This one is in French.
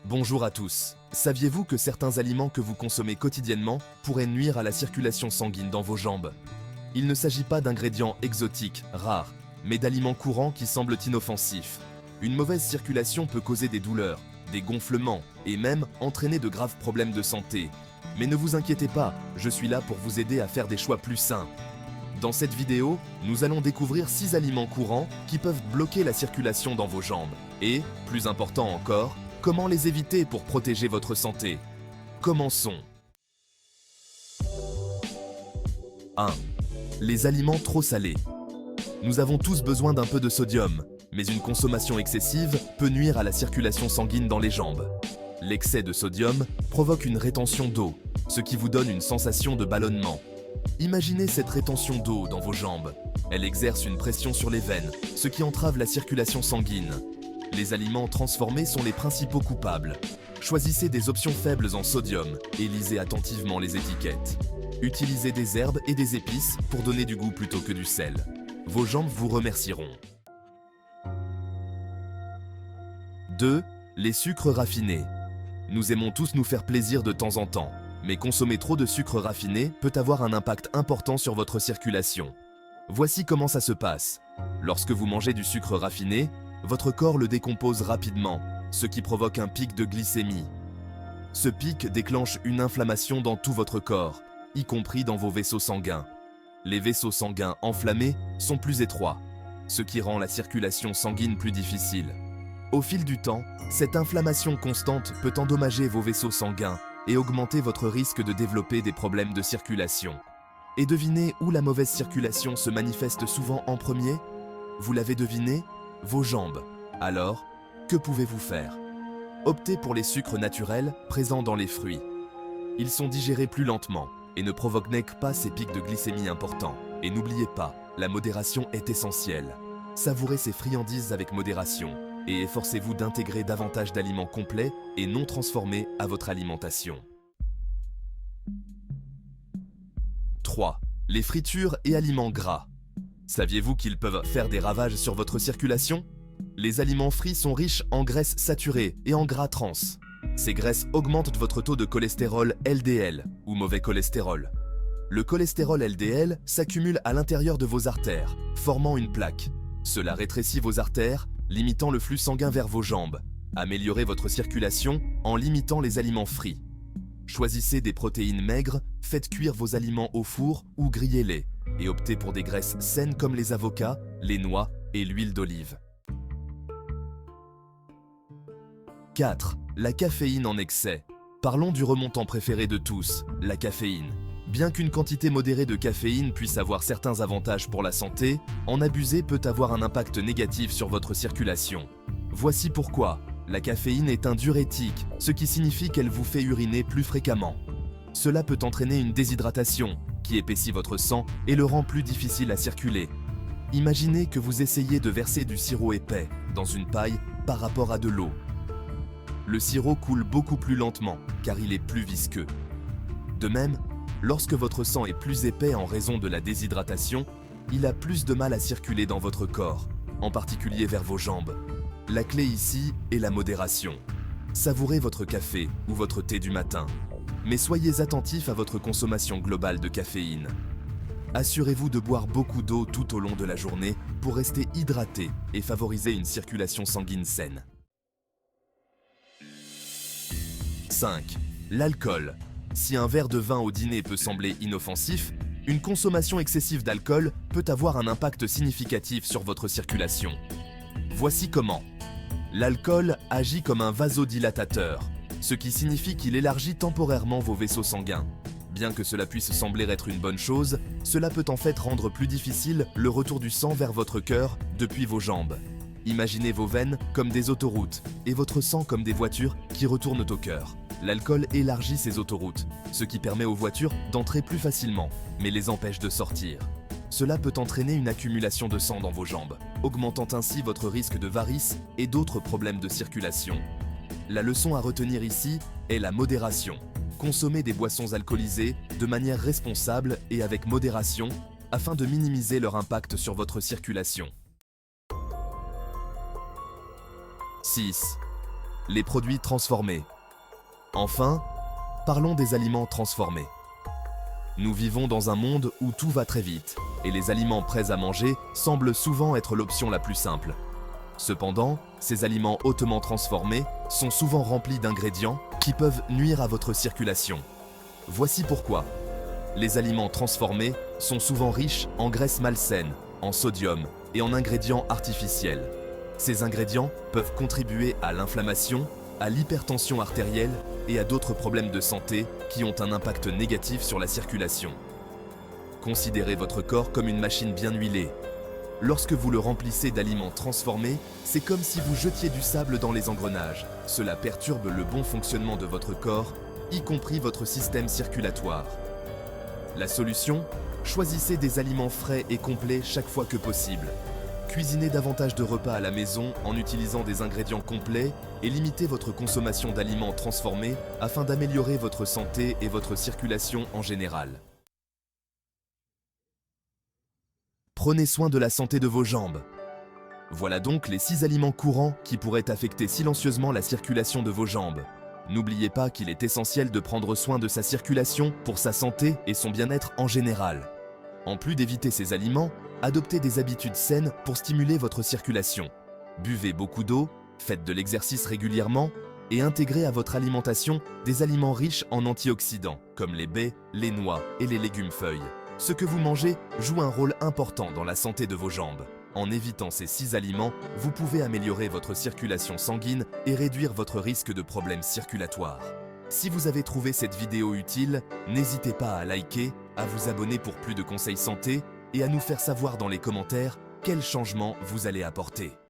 Bonjour à tous. Saviez-vous que certains aliments que vous consommez quotidiennement pourraient nuire à la circulation sanguine dans vos jambes? Il ne s'agit pas d'ingrédients exotiques, rares, mais d'aliments courants qui semblent inoffensifs. Une mauvaise circulation peut causer des douleurs, des gonflements et même entraîner de graves problèmes de santé. Mais ne vous inquiétez pas, je suis là pour vous aider à faire des choix plus sains. Dans cette vidéo, nous allons découvrir 6 aliments courants qui peuvent bloquer la circulation dans vos jambes. Et, plus important encore, comment les éviter pour protéger votre santé. Commençons. 1. Les aliments trop salés. Nous avons tous besoin d'un peu de sodium, mais une consommation excessive peut nuire à la circulation sanguine dans les jambes. L'excès de sodium provoque une rétention d'eau, ce qui vous donne une sensation de ballonnement. Imaginez cette rétention d'eau dans vos jambes. Elle exerce une pression sur les veines, ce qui entrave la circulation sanguine. Les aliments transformés sont les principaux coupables. Choisissez des options faibles en sodium et lisez attentivement les étiquettes. Utilisez des herbes et des épices pour donner du goût plutôt que du sel. Vos jambes vous remercieront. 2. Les sucres raffinés. Nous aimons tous nous faire plaisir de temps en temps, mais consommer trop de sucre raffiné peut avoir un impact important sur votre circulation. Voici comment ça se passe. Lorsque vous mangez du sucre raffiné, votre corps le décompose rapidement, ce qui provoque un pic de glycémie. Ce pic déclenche une inflammation dans tout votre corps, y compris dans vos vaisseaux sanguins. Les vaisseaux sanguins enflammés sont plus étroits, ce qui rend la circulation sanguine plus difficile. Au fil du temps, cette inflammation constante peut endommager vos vaisseaux sanguins et augmenter votre risque de développer des problèmes de circulation. Et devinez où la mauvaise circulation se manifeste souvent en premier? Vous l'avez deviné? Vos jambes. Alors, que pouvez-vous faire? Optez pour les sucres naturels présents dans les fruits. Ils sont digérés plus lentement et ne provoquent pas ces pics de glycémie importants. Et n'oubliez pas, la modération est essentielle. Savourez ces friandises avec modération et efforcez-vous d'intégrer davantage d'aliments complets et non transformés à votre alimentation. 3. Les fritures et aliments gras. Saviez-vous qu'ils peuvent faire des ravages sur votre circulation? Les aliments frits sont riches en graisses saturées et en gras trans. Ces graisses augmentent votre taux de cholestérol LDL, ou mauvais cholestérol. Le cholestérol LDL s'accumule à l'intérieur de vos artères, formant une plaque. Cela rétrécit vos artères, limitant le flux sanguin vers vos jambes. Améliorez votre circulation en limitant les aliments frits. Choisissez des protéines maigres, faites cuire vos aliments au four ou grillez-les, et optez pour des graisses saines comme les avocats, les noix et l'huile d'olive. 4. La caféine en excès. Parlons du remontant préféré de tous, la caféine. Bien qu'une quantité modérée de caféine puisse avoir certains avantages pour la santé, en abuser peut avoir un impact négatif sur votre circulation. Voici pourquoi. La caféine est un diurétique, ce qui signifie qu'elle vous fait uriner plus fréquemment. Cela peut entraîner une déshydratation, qui épaissit votre sang et le rend plus difficile à circuler. Imaginez que vous essayez de verser du sirop épais dans une paille par rapport à de l'eau. Le sirop coule beaucoup plus lentement, car il est plus visqueux. De même, lorsque votre sang est plus épais en raison de la déshydratation, il a plus de mal à circuler dans votre corps, en particulier vers vos jambes. La clé ici est la modération. Savourez votre café ou votre thé du matin, mais soyez attentif à votre consommation globale de caféine. Assurez-vous de boire beaucoup d'eau tout au long de la journée pour rester hydraté et favoriser une circulation sanguine saine. 5. L'alcool. Si un verre de vin au dîner peut sembler inoffensif, une consommation excessive d'alcool peut avoir un impact significatif sur votre circulation. Voici comment. L'alcool agit comme un vasodilatateur, ce qui signifie qu'il élargit temporairement vos vaisseaux sanguins. Bien que cela puisse sembler être une bonne chose, cela peut en fait rendre plus difficile le retour du sang vers votre cœur depuis vos jambes. Imaginez vos veines comme des autoroutes et votre sang comme des voitures qui retournent au cœur. L'alcool élargit ces autoroutes, ce qui permet aux voitures d'entrer plus facilement, mais les empêche de sortir. Cela peut entraîner une accumulation de sang dans vos jambes, augmentant ainsi votre risque de varices et d'autres problèmes de circulation. La leçon à retenir ici est la modération. Consommez des boissons alcoolisées de manière responsable et avec modération afin de minimiser leur impact sur votre circulation. 6. les produits transformés. Enfin, parlons des aliments transformés. Nous vivons dans un monde où tout va très vite, et les aliments prêts à manger semblent souvent être l'option la plus simple. Cependant, ces aliments hautement transformés sont souvent remplis d'ingrédients qui peuvent nuire à votre circulation. Voici pourquoi. Les aliments transformés sont souvent riches en graisses malsaines, en sodium et en ingrédients artificiels. Ces ingrédients peuvent contribuer à l'inflammation, à l'hypertension artérielle et à d'autres problèmes de santé qui ont un impact négatif sur la circulation. Considérez votre corps comme une machine bien huilée. Lorsque vous le remplissez d'aliments transformés, c'est comme si vous jetiez du sable dans les engrenages. Cela perturbe le bon fonctionnement de votre corps, y compris votre système circulatoire. La solution ? Choisissez des aliments frais et complets chaque fois que possible. Cuisinez davantage de repas à la maison en utilisant des ingrédients complets et limitez votre consommation d'aliments transformés afin d'améliorer votre santé et votre circulation en général. Prenez soin de la santé de vos jambes. Voilà donc les 6 aliments courants qui pourraient affecter silencieusement la circulation de vos jambes. N'oubliez pas qu'il est essentiel de prendre soin de sa circulation pour sa santé et son bien-être en général. En plus d'éviter ces aliments, adoptez des habitudes saines pour stimuler votre circulation. Buvez beaucoup d'eau, faites de l'exercice régulièrement et intégrez à votre alimentation des aliments riches en antioxydants, comme les baies, les noix et les légumes-feuilles. Ce que vous mangez joue un rôle important dans la santé de vos jambes. En évitant ces 6 aliments, vous pouvez améliorer votre circulation sanguine et réduire votre risque de problèmes circulatoires. Si vous avez trouvé cette vidéo utile, n'hésitez pas à liker, à vous abonner pour plus de conseils santé et à nous faire savoir dans les commentaires quels changements vous allez apporter.